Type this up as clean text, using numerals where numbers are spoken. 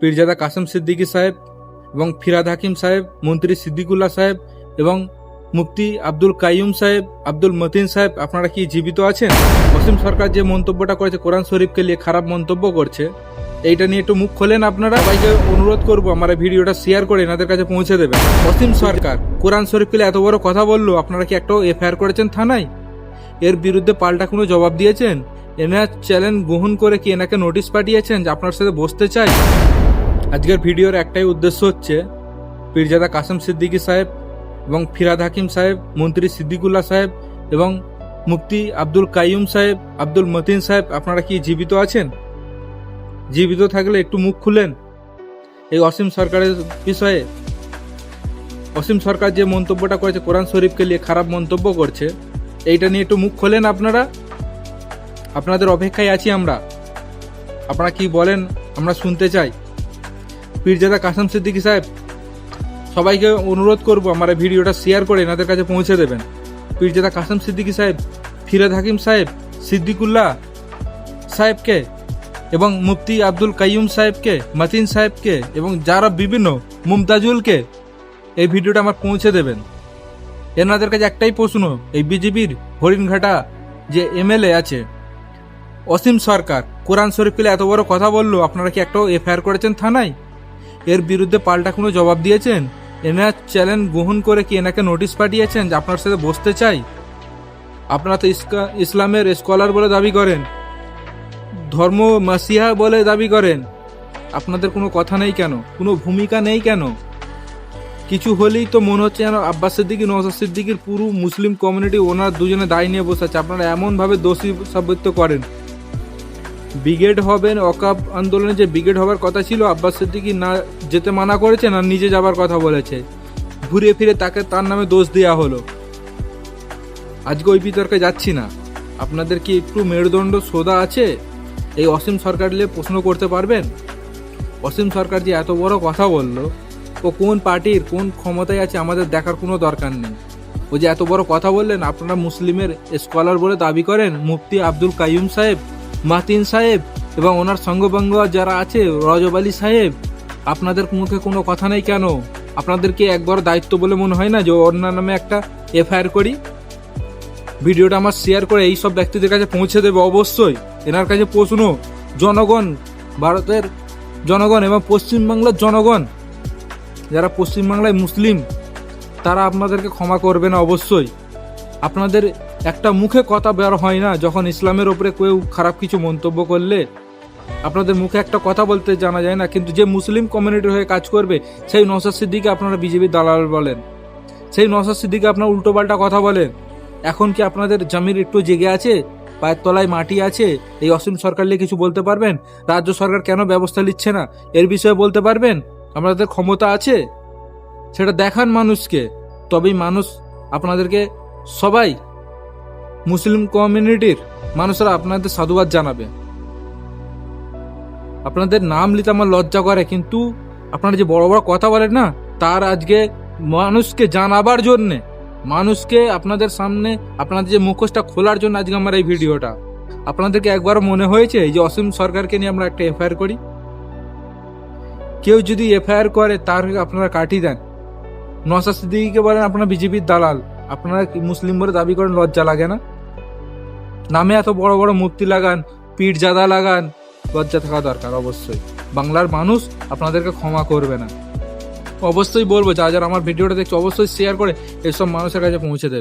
পীরজাদা কাসেম সিদ্দিকী সাহেব এবং ফিরাদ হাকিম সাহেব, মন্ত্রী সিদ্দিকুল্লাহ সাহেব এবং মুফতি আব্দুল কাইয়ুম সাহেব, আব্দুল মতিন সাহেব, আপনারা কি জীবিত আছেন? অসীম সরকার যে মন্তব্যটা করেছে, কোরআন শরীফকে নিয়ে খারাপ মন্তব্য করছে, এইটা নিয়ে একটু মুখ খোলেন আপনারা। সবাইকে অনুরোধ করবো আমার এই ভিডিওটা শেয়ার করে এনাদের কাছে পৌঁছে দেবেন। অসীম সরকার কোরআন শরীফকে নিয়ে এত বড় কথা বললো, আপনারা কি একটাও এফআইআর করেছেন থানায়? এর বিরুদ্ধে পাল্টা কোনো জবাব দিয়েছেন? এনার চ্যালেঞ্জ গ্রহণ করে কি এনাকে নোটিশ পাঠিয়েছেন যে আপনার সাথে বসতে চাই? আজকের ভিডিওর একটাই উদ্দেশ্য হচ্ছে, পীরজাদা কাসেম সিদ্দিকী সাহেব এবং ফিরাদ হাকিম সাহেব, মন্ত্রী সিদ্দিকুল্লাহ সাহেব এবং মুফতি আব্দুল কাইয়ুম সাহেব, আব্দুল মতিন সাহেব, আপনারা কি জীবিত আছেন? জীবিত থাকলে একটু মুখ খুলেন এই অসীম সরকারের বিষয়ে। অসীম সরকার যে মন্তব্যটা করেছে, কোরআন শরীফকে নিয়ে খারাপ মন্তব্য করছে, এইটা নিয়ে একটু মুখ খোলেন আপনারা। আপনাদের অপেক্ষায় আছি আমরা, আপনারা কি বলেন আমরা শুনতে চাই। পীরজাদা কাসেম সিদ্দিকী সাহেব, সবাইকে অনুরোধ করবো আমার এই ভিডিওটা শেয়ার করে এনাদের কাছে পৌঁছে দেবেন। পীরজাদা কাসেম সিদ্দিকী সাহেব, ফিরাদ হাকিম সাহেব, সিদ্দিকুল্লাহ সাহেবকে এবং মুফতি আব্দুল কাইয়ুম সাহেবকে, মতিন সাহেবকে এবং যারা বিভিন্ন মুমতাজুলকে এই ভিডিওটা আমার পৌঁছে দেবেন। এনাদের কাছে একটাই প্রশ্ন, এই বিজেপির হরিণঘাটা যে এমএলএ আছে অসীম সরকার, কোরআন শরীফকে এত বড় কথা বললো, আপনারা কি একটাও এফআইআর করেছেন থানায়? এর বিরুদ্ধে পাল্টা কোনো জবাব দিয়েছেন? এনার চ্যালেঞ্জ গ্রহণ করে কি এনাকে নোটিশ পাঠিয়েছেন যে আপনার সাথে বসতে চাই? আপনারা তো ইসলামের স্কলার বলে দাবি করেন, ধর্ম মাসিহা বলে দাবি করেন, আপনাদের কোনো কথা নেই কেন? কোনো ভূমিকা নেই কেন? কিছু হলেই তো মনে হচ্ছে যেন আব্বাস সিদ্দিকী, নওশাদ সিদ্দিকীর পুরো মুসলিম কমিউনিটি ওনার দুজনে দায় নিয়ে বসে আছে। আপনারা এমনভাবে দোষী সাব্যস্ত করেন। ব্রিগেড হবেন, ওয়াকফ আন্দোলনে যে ব্রিগেড হবার কথা ছিল, আব্বাস সিদ্দিকী না যেতে মানা করেছেন আর নিজে যাবার কথা বলেছে, ঘুরে ফিরে তার নামে দোষ দেওয়া হলো। আজকে ওই বিতর্কে যাচ্ছি না। আপনাদের কি একটু মেরুদণ্ড সোদা আছে? এই অসীম সরকার নিয়ে প্রশ্ন করতে পারবেন? অসীম সরকার যে এত বড় কথা বললো, ও কোন পার্টির কোন ক্ষমতায় আছে আমাদের দেখার কোনো দরকার নেই। ও যে এত বড় কথা বললেন, আপনারা মুসলিমের স্কলার বলে দাবি করেন, মুফতি আব্দুল কাইয়ুম সাহেব, মতিন সাহেব এবং ওনার সঙ্গবঙ্গ যারা আছে, রজব আলী সাহেব, আপনাদের মুখে কোনো কথা নেই কেন? আপনাদেরকে একবার দায়িত্ব বলে মনে হয় না যে ওনার নামে একটা এফআইআর করি? ভিডিওটা আমার শেয়ার করে এই সব ব্যক্তিদের কাছে পৌঁছে দেবে অবশ্যই। এনার কাছে প্রশ্ন, জনগণ, ভারতের জনগণ এবং পশ্চিমবাংলার জনগণ, যারা পশ্চিমবাংলায় মুসলিম, তারা আপনাদেরকে ক্ষমা করবে না অবশ্যই। আপনাদের একটা মুখে কথা বের হয় না যখন ইসলামের ওপরে কেউ খারাপ কিছু মন্তব্য করলে? আপনাদের মুখে একটা কথা বলতে জানা যায় না, কিন্তু যে মুসলিম কমিউনিটির হয়ে কাজ করবে সেই নওশাদ সিদ্দিকী আপনারা বিজেপির দালাল বলেন, সেই নওশাদ সিদ্দিকী আপনার উল্টোপাল্টা কথা বলেন। এখন কি আপনাদের জমির একটু জেগে আছে, পায়ের তলায় মাটি আছে? এই অসীম সরকার নিয়ে কিছু বলতে পারবেন? রাজ্য সরকার কেন ব্যবস্থা নিচ্ছে না এর বিষয়ে বলতে পারবেন? আপনাদের ক্ষমতা আছে, সেটা দেখান মানুষকে, তবেই মানুষ আপনাদেরকে, সবাই মুসলিম কমিউনিটির মানুষরা আপনাদের সাধুবাদ জানাবে। আপনাদের নাম নিতে আমার লজ্জা করে, কিন্তু আপনারা যে বড় বড় কথা বলেন না, তার আজকে মানুষকে জানাবার জন্যে, মানুষকে আপনাদের সামনে আপনাদের যে মুখোশটা খোলার জন্য আজকে আমার এই ভিডিওটা। আপনাদেরকে একবারও মনে হয়েছে এই যে অসীম সরকারকে নিয়ে আমরা একটা এফআইআর করি? কেউ যদি এফআইআর করে তার আপনারা কাটিয়ে দেন। নওশাদ সিদ্দিকীকে বলেন আপনারা বিজেপির দালাল, আপনারা মুসলিম বলে দাবি করেন, লজ্জা লাগে না? নামে এত বড় বড় মূর্তি লাগান, পীরজাদা লাগান, লজ্জা থাকা দরকার অবশ্যই। বাংলার মানুষ আপনাদেরকে ক্ষমা করবে না। অবশ্যই বলবো, যারা যারা আমার ভিডিওটা দেখছে অবশ্যই শেয়ার করে এসব মানুষের কাছে পৌঁছে দেবে।